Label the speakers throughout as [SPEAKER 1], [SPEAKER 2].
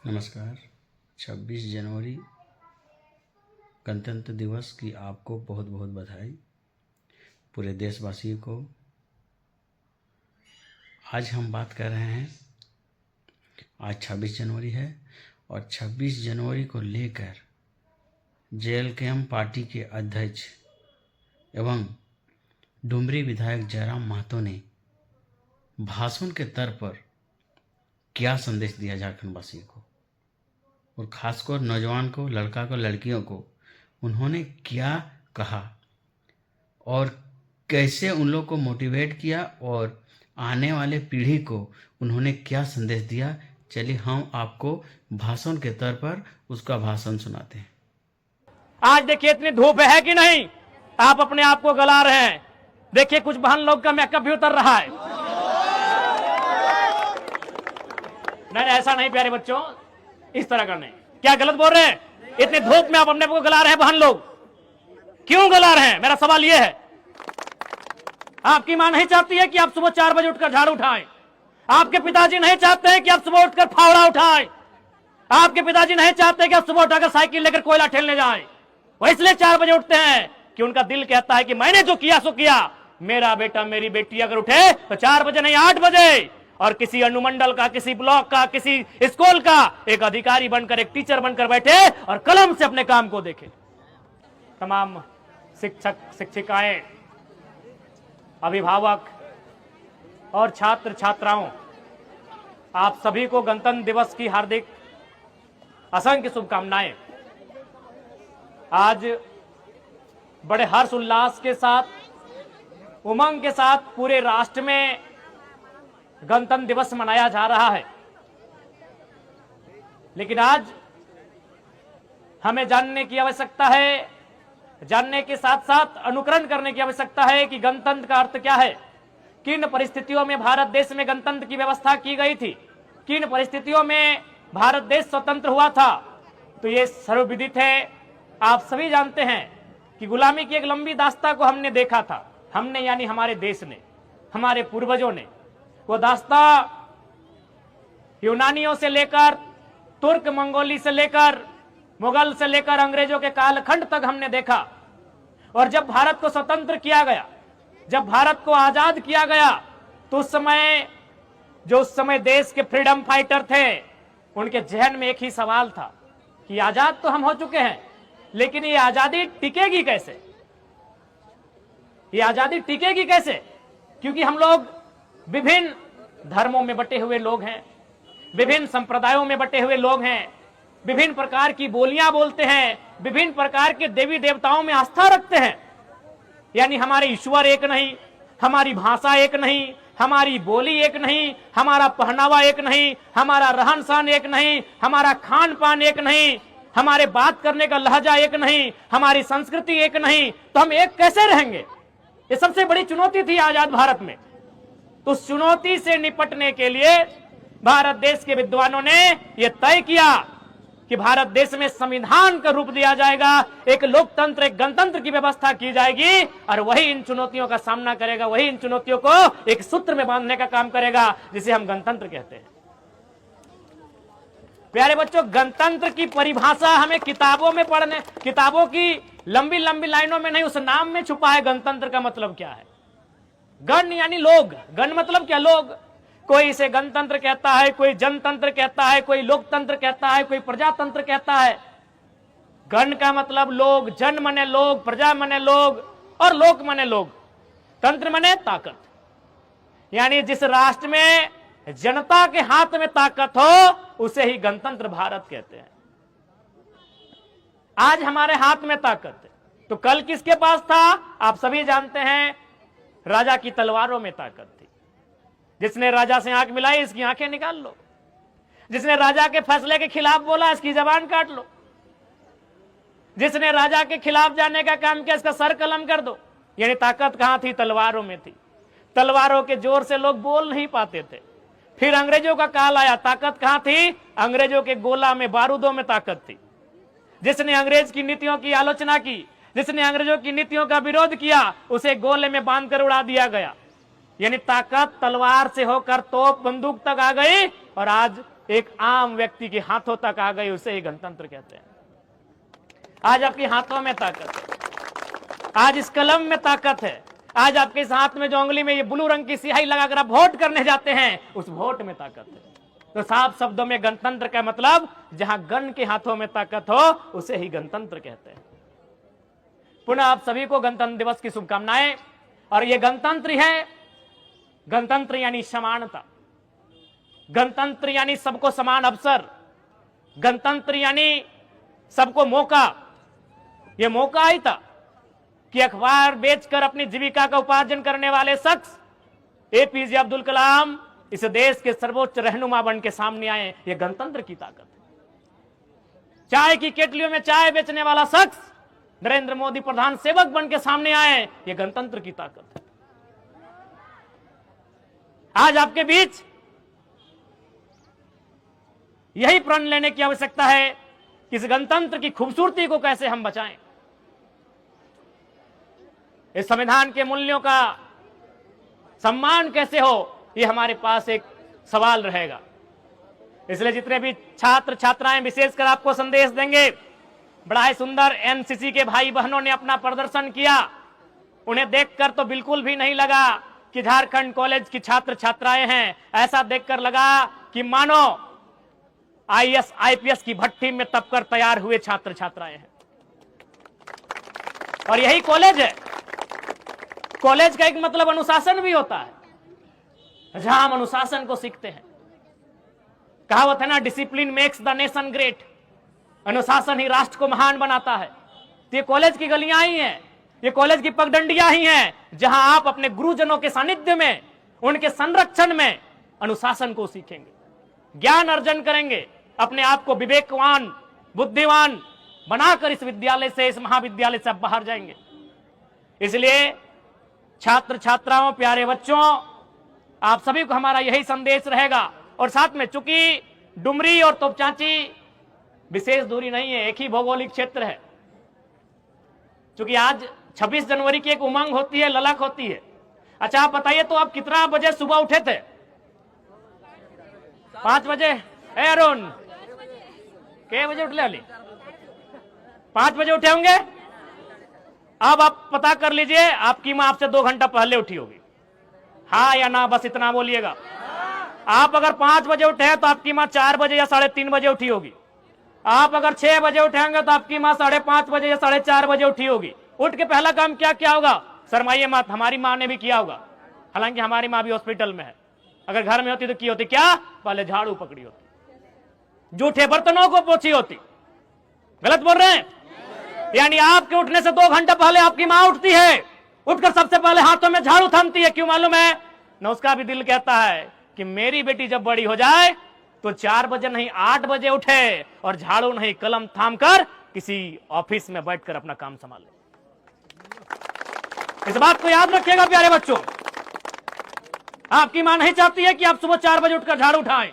[SPEAKER 1] नमस्कार। 26 जनवरी गणतंत्र दिवस की आपको बहुत बहुत बधाई, पूरे देशवासियों को। आज हम बात कर रहे हैं, आज 26 जनवरी है और 26 जनवरी को लेकर JLKM पार्टी के अध्यक्ष एवं डुमरी विधायक जयराम महतो ने भाषण के तौर पर क्या संदेश दिया झारखंड वासियों को और ख़ासकर नौजवान को, लड़का को, लड़कियों को उन्होंने क्या कहा और कैसे उन लोग को मोटिवेट किया और आने वाले पीढ़ी को उन्होंने क्या संदेश दिया। चलिए हम आपको भाषण के तौर पर उसका भाषण सुनाते हैं।
[SPEAKER 2] आज देखिए इतनी धूप है कि नहीं, आप अपने आप को गला रहे हैं। देखिए कुछ बहन लोग का मेकअप भी उतर रहा है। नहीं ऐसा नहीं प्यारे बच्चों, इस तरह का नहीं। क्या गलत बोल रहे हैं? इतनी धूप में आप अपने आप को गला रहे हैं बहन लोग, क्यों गला रहे हैं? मेरा सवाल यह है, आपकी मां नहीं चाहती है कि आप सुबह 4 बजे उठकर झाड़ू उठाएं? आपके पिताजी नहीं चाहते हैं कि आप सुबह उठकर फावड़ा उठाएं? आपके पिताजी नहीं चाहते कि आप सुबह उठाकर साइकिल लेकर कोयला ठेलने जाएं? वो इसलिए 4 बजे उठते हैं कि उनका दिल कहता है कि मैंने जो किया सो किया। मेरा बेटा मेरी बेटी अगर उठे तो 4 बजे नहीं 8 बजे, और किसी अनुमंडल का, किसी ब्लॉक का, किसी स्कूल का एक अधिकारी बनकर, एक टीचर बनकर बैठे और कलम से अपने काम को देखे। तमाम शिक्षक, शिक्षिकाएं, अभिभावक और छात्र छात्राओं, आप सभी को गणतंत्र दिवस की हार्दिक असंख्य शुभकामनाएं। आज बड़े हर्ष उल्लास के साथ, उमंग के साथ पूरे राष्ट्र में गणतंत्र दिवस मनाया जा रहा है। लेकिन आज हमें जानने की आवश्यकता है, जानने के साथ साथ अनुकरण करने की आवश्यकता है कि गणतंत्र का अर्थ क्या है, किन परिस्थितियों में भारत देश में गणतंत्र की व्यवस्था की गई थी, किन परिस्थितियों में भारत देश स्वतंत्र हुआ था। तो ये सर्वविदित है, आप सभी जानते हैं कि गुलामी की एक लंबी दास्तां को हमने देखा था। हमने यानी हमारे देश ने, हमारे पूर्वजों ने वो दास्तां यूनानियों से लेकर, तुर्क मंगोली से लेकर, मुगल से लेकर अंग्रेजों के कालखंड तक हमने देखा। और जब भारत को स्वतंत्र किया गया, जब भारत को आजाद किया गया, तो उस समय देश के फ्रीडम फाइटर थे, उनके जहन में एक ही सवाल था कि आजाद तो हम हो चुके हैं, लेकिन ये आजादी टिकेगी कैसे? ये आजादी टिकेगी कैसे? क्योंकि हम लोग विभिन्न धर्मों में बटे हुए लोग हैं, विभिन्न संप्रदायों में बटे हुए लोग हैं, विभिन्न प्रकार की बोलियां बोलते हैं, विभिन्न प्रकार के देवी देवताओं में आस्था रखते हैं। यानी हमारे ईश्वर एक नहीं, हमारी भाषा एक नहीं, हमारी बोली एक नहीं, हमारा पहनावा एक नहीं, हमारा रहन सहन एक नहीं, हमारा खान पान एक नहीं, हमारे बात करने का लहजा एक नहीं, हमारी संस्कृति एक नहीं। तो हम एक कैसे रहेंगे? ये सबसे बड़ी चुनौती थी आजाद भारत में। तो उस चुनौती से निपटने के लिए भारत देश के विद्वानों ने यह तय किया कि भारत देश में संविधान का रूप दिया जाएगा, एक लोकतंत्र, एक गणतंत्र की व्यवस्था की जाएगी, और वही इन चुनौतियों का सामना करेगा, वही इन चुनौतियों को एक सूत्र में बांधने का काम करेगा, जिसे हम गणतंत्र कहते हैं। प्यारे बच्चों, गणतंत्र की परिभाषा हमें किताबों में पढ़ने, किताबों की लंबी लंबी लाइनों में नहीं, उस नाम में छुपा है। गणतंत्र का मतलब क्या है? गण यानी लोग, गण मतलब क्या? लोग। कोई इसे गणतंत्र कहता है, कोई जनतंत्र कहता है, कोई लोकतंत्र कहता है, कोई प्रजातंत्र कहता है। गण का मतलब लोग, जन मने लोग, प्रजा मने लोग और लोक मने लोग, तंत्र मने ताकत। यानी जिस राष्ट्र में जनता के हाथ में ताकत हो उसे ही गणतंत्र भारत कहते हैं। आज हमारे हाथ में ताकत है, तो कल किसके पास था? आप सभी जानते हैं, राजा की तलवारों में ताकत थी। जिसने राजा से आंख मिलाई, इसकी आंखें निकाल लो। जिसने राजा के फैसले के खिलाफ बोला, इसकी जबान काट लो। जिसने राजा के खिलाफ जाने का काम किया, इसका सर कलम कर दो। यानी ताकत कहां थी? तलवारों में थी। तलवारों के जोर से लोग बोल नहीं पाते थे। फिर अंग्रेजों का काल आया, ताकत कहां थी? अंग्रेजों के गोला में, बारूदों में ताकत थी। जिसने अंग्रेज की नीतियों की आलोचना की, जिसने अंग्रेजों की नीतियों का विरोध किया, उसे गोले में बांधकर उड़ा दिया गया। यानी ताकत तलवार से होकर तोप बंदूक तक आ गई, और आज एक आम व्यक्ति के हाथों तक आ गई, उसे ही गणतंत्र कहते हैं। आज आपके हाथों में ताकत है, आज इस कलम में ताकत है, आज आपके इस हाथ में जो उंगली में ये ब्लू रंग की स्याही लगाकर आप वोट करने जाते हैं, उस वोट में ताकत है। तो साफ शब्दों में गणतंत्र का मतलब जहां गण के हाथों में ताकत हो उसे ही गणतंत्र कहते हैं। पुनः आप सभी को गणतंत्र दिवस की शुभकामनाएं। और ये गणतंत्र है, गणतंत्र यानी समानता, गणतंत्र यानी सबको समान अवसर, गणतंत्र यानी सबको मौका। ये मौका ही था कि अखबार बेचकर अपनी जीविका का उपार्जन करने वाले शख्स एपीजे अब्दुल कलाम इस देश के सर्वोच्च रहनुमा बन के सामने आए। ये गणतंत्र की ताकत है। चाय की केटलियों में चाय बेचने वाला शख्स नरेंद्र मोदी प्रधान सेवक बन के सामने आए। ये गणतंत्र की ताकत है। आज आपके बीच यही प्रण लेने की आवश्यकता है कि इस गणतंत्र की खूबसूरती को कैसे हम बचाएं, इस संविधान के मूल्यों का सम्मान कैसे हो, ये हमारे पास एक सवाल रहेगा। इसलिए जितने भी छात्र छात्राएं विशेषकर आपको संदेश देंगे, बड़ा ही सुंदर एनसीसी के भाई बहनों ने अपना प्रदर्शन किया। उन्हें देखकर तो बिल्कुल भी नहीं लगा कि झारखंड कॉलेज की छात्र छात्राएं हैं। ऐसा देखकर लगा कि मानो आईएएस आईपीएस की भट्टी में तपकर तैयार हुए छात्र छात्राएं हैं। और यही कॉलेज है। कॉलेज का एक मतलब अनुशासन भी होता है, जहां हम अनुशासन को सीखते हैं। कहावत है ना, discipline makes the nation great. अनुशासन ही राष्ट्र को महान बनाता है। तो ये कॉलेज की गलियां ही हैं, ये कॉलेज की पगडंडियां ही हैं, जहां आप अपने गुरुजनों के सानिध्य में, उनके संरक्षण में अनुशासन को सीखेंगे, ज्ञान अर्जन करेंगे, अपने आप को विवेकवान बुद्धिमान बनाकर इस विद्यालय से, इस महाविद्यालय से आप बाहर जाएंगे। इसलिए छात्र छात्राओं, प्यारे बच्चों, आप सभी को हमारा यही संदेश रहेगा। और साथ में चूंकि डुमरी और तोपचांची विशेष दूरी नहीं है, एक ही भौगोलिक क्षेत्र है। चूंकि आज 26 जनवरी की एक उमंग होती है, ललक होती है। अच्छा आप बताइए, तो आप कितना बजे सुबह उठे थे? 5 बजे? अरुण के बजे उठले अली? 5 बजे उठे होंगे। अब आप पता कर लीजिए, आपकी मां आपसे 2 घंटा पहले उठी होगी। हाँ या ना, बस इतना बोलिएगा। आप अगर 5 बजे उठे हैं तो आपकी मां 4 बजे या 3:30 बजे उठी होगी। आप अगर 6 बजे उठेंगे तो आपकी मां 5:30 बजे या 4:30 बजे उठी होगी। उठ के पहला काम क्या क्या होगा? शर्माइए मत, हमारी मां ने भी किया होगा। हालांकि हमारी मां भी हॉस्पिटल में है। अगर घर में होती तो की होती क्या? पहले झाड़ू पकड़ी होती, जूठे बर्तनों को पोछी होती। गलत बोल रहे हैं? यानी आपके उठने से 2 घंटा पहले आपकी मां उठती है, उठकर सबसे पहले हाथों में झाड़ू थामती है। क्यों मालूम है? न उसका भी दिल कहता है कि मेरी बेटी जब बड़ी हो जाए तो 4 बजे नहीं 8 बजे उठे और झाड़ू नहीं कलम थामकर किसी ऑफिस में बैठकर अपना काम संभाले। इस बात को याद रखिएगा प्यारे बच्चों। आपकी मां नहीं चाहती है कि आप सुबह 4 बजे उठकर झाड़ू उठाएं।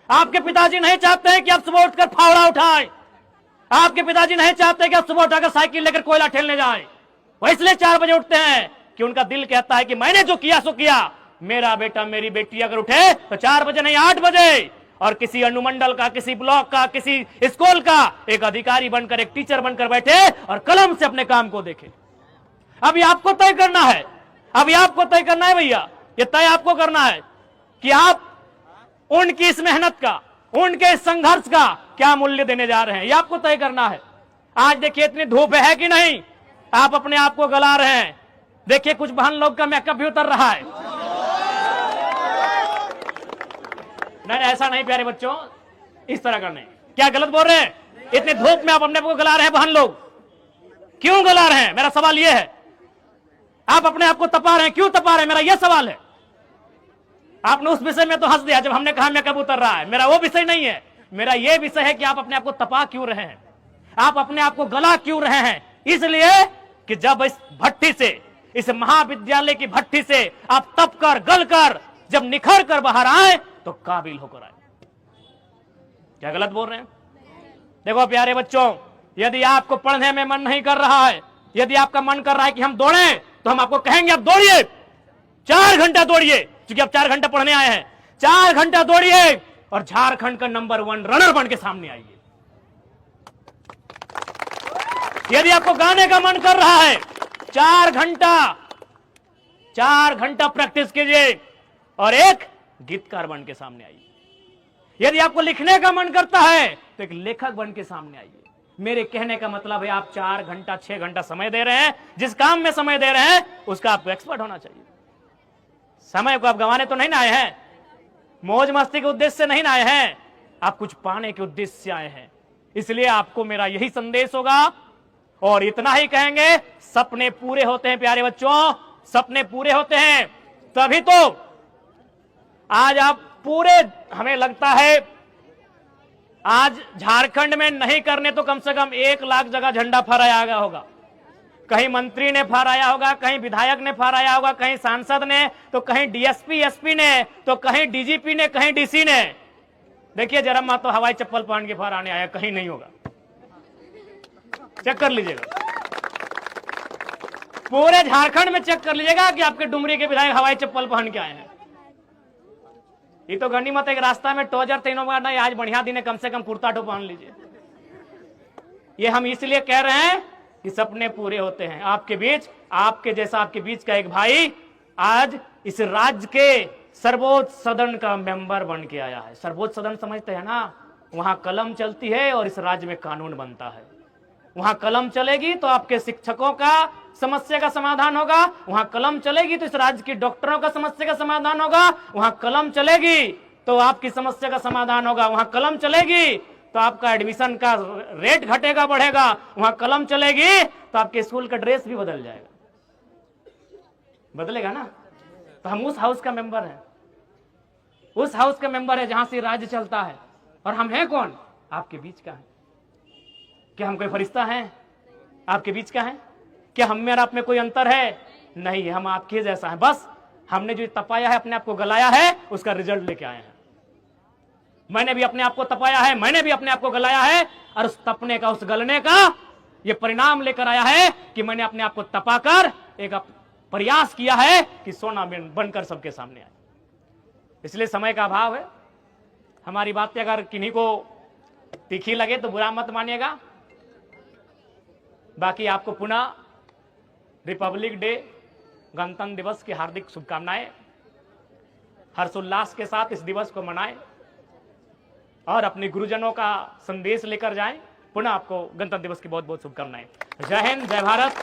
[SPEAKER 2] आपके पिताजी नहीं चाहते हैं कि आप सुबह उठकर फावड़ा उठाएं। आपके पिताजी नहीं चाहते कि आप सुबह उठाकर साइकिल लेकर कोयला ठेलने जाएं। वो इसलिए 4 बजे उठते हैं कि उनका दिल कहता है कि मैंने जो किया सो किया। मेरा बेटा मेरी बेटी अगर उठे तो 4 बजे नहीं 8 बजे, और किसी अनुमंडल का, किसी ब्लॉक का, किसी स्कूल का एक अधिकारी बनकर, एक टीचर बनकर बैठे और कलम से अपने काम को देखे। अभी आपको तय करना है, अभी आपको तय करना है भैया, ये तय आपको करना है कि आप उनकी इस मेहनत का, उनके इस संघर्ष का क्या मूल्य देने जा रहे हैं। ये आपको तय करना है। आज देखिए इतनी धूप है कि नहीं, आप अपने आप को गला रहे हैं। देखिए कुछ बहन लोग का मेकअप भी उतर रहा है। नहीं ऐसा नहीं प्यारे बच्चों, इस तरह का नहीं। क्या गलत बोल रहे हैं? इतनी धूप में आप अपने आप को गला रहे हैं बहन लोग, क्यों गला रहे हैं? मेरा सवाल यह है। आप अपने आप को तपा रहे हैं, क्यों तपा रहे हैं? मेरा यह सवाल है। आपने उस विषय में तो हंस दिया जब हमने कहा मेकअप उतर रहा है। मेरा वो विषय नहीं है। मेरा यह विषय है कि आप अपने आप को तपा क्यों रहे हैं, आप अपने आप को गला क्यों रहे हैं? इसलिए कि जब इस भट्टी से, इस महाविद्यालय की भट्टी से आप तप कर, गल कर, जब निखर कर बाहर आए तो काबिल होकर आए। क्या गलत बोल रहे हैं? देखो प्यारे बच्चों, यदि आपको पढ़ने में मन नहीं कर रहा है, यदि आपका मन कर रहा है कि हम दौड़ें, तो हम आपको कहेंगे आप दौड़िए, 4 घंटा दौड़िए। क्योंकि आप 4 घंटा पढ़ने आए हैं, 4 घंटा दौड़िए और झारखंड का नंबर 1 रनर बन के सामने आइए। यदि आपको गाने का मन कर रहा है, 4 घंटा प्रैक्टिस कीजिए और एक गीतकार बन के सामने आइए। यदि आपको लिखने का मन करता है तो एक लेखक बन के सामने आइए। मेरे कहने का मतलब है, आप 4 घंटा 6 घंटा समय दे रहे हैं, जिस काम में समय दे रहे हैं उसका आपको एक्सपर्ट होना चाहिए। समय को आप गंवाने तो नहीं ना आए हैं, मौज मस्ती के उद्देश्य से नहीं ना आए हैं, आप कुछ पाने के उद्देश्य से आए हैं। इसलिए आपको मेरा यही संदेश होगा और इतना ही कहेंगे, सपने पूरे होते हैं प्यारे बच्चों, सपने पूरे होते हैं तभी तो आज आप पूरे, हमें लगता है आज झारखंड में नहीं करने तो कम से कम 1 लाख जगह झंडा फहराया गया होगा। कहीं मंत्री ने फहराया होगा, कहीं विधायक ने फहराया होगा, कहीं सांसद ने, तो कहीं डीएसपी एसपी ने, तो कहीं डीजीपी ने, कहीं डीसी ने। देखिए जरा मा तो हवाई चप्पल पहन के फहराने आया, कहीं नहीं होगा, चेक कर लीजिएगा। पूरे झारखंड में चेक कर लीजिएगा कि आपके डुमरी के विधायक हवाई चप्पल पहन के आए हैं। ये तो गनीमत है कि रास्ता में टोजर तीनों बार नहीं, आज बढ़िया दिन है, कम से कम कुर्ता टो पहन लीजिए। ये हम इसलिए कह रहे हैं कि सपने पूरे होते हैं। आपके बीच, आपके जैसा आपके बीच का एक भाई आज इस राज्य के सर्वोच्च सदन का मेंबर बन के आया है। सर्वोच्च सदन समझते हैं ना, वहां कलम चलती है और इस राज्य में कानून बनता है। वहां कलम चलेगी तो आपके शिक्षकों का समस्या का समाधान होगा, वहां कलम चलेगी तो इस राज्य की डॉक्टरों का समस्या का समाधान होगा, वहां कलम चलेगी तो आपकी समस्या का समाधान होगा, वहां कलम चलेगी तो आपका एडमिशन का रेट घटेगा बढ़ेगा, वहां कलम चलेगी तो आपके स्कूल का ड्रेस भी बदल जाएगा, बदलेगा ना। तो हम उस हाउस का मेंबर हैं, उस हाउस का मेंबर है जहां से राज्य चलता है। और हम हैं कौन? आपके बीच का है। क्या हम कोई फरिश्ता हैं? आपके बीच का है। क्या हम में और आप में कोई अंतर है? नहीं, हम आपके जैसा है। बस हमने जो तपाया है, अपने आप को गलाया है, उसका रिजल्ट लेके आए हैं। मैंने भी अपने आप को तपाया है, मैंने भी अपने आप को गलाया है, और उस तपने का, उस गलने का ये परिणाम लेकर आया है कि मैंने अपने आप को तपाकर एक प्रयास किया है कि सोना बनकर सबके सामने आए। इसलिए समय का अभाव है। हमारी बातें अगर किन्हीं को तीखी लगे तो बुरा मत मानिएगा। बाकी आपको पुनः रिपब्लिक डे, गणतंत्र दिवस की हार्दिक शुभकामनाएं। हर्षोल्लास के साथ इस दिवस को मनाएं और अपने गुरुजनों का संदेश लेकर जाएं। पुनः आपको गणतंत्र दिवस की बहुत बहुत शुभकामनाएं। जय हिंद, जय भारत,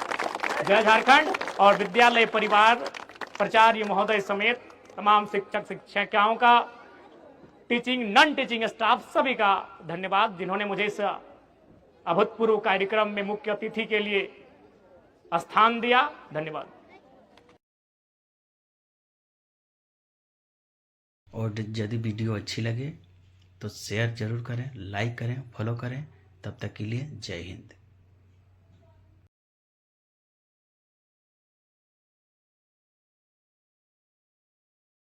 [SPEAKER 2] जय झारखंड। और विद्यालय परिवार, प्राचार्य महोदय समेत तमाम शिक्षक शिक्षिकाओं का, टीचिंग नॉन टीचिंग स्टाफ सभी का धन्यवाद, जिन्होंने मुझे इस अभूतपूर्व कार्यक्रम में मुख्य अतिथि के लिए स्थान दिया। धन्यवाद।
[SPEAKER 1] और यदि वीडियो अच्छी लगे तो शेयर जरूर करें, लाइक करें, फॉलो करें। तब तक के लिए जय हिंद।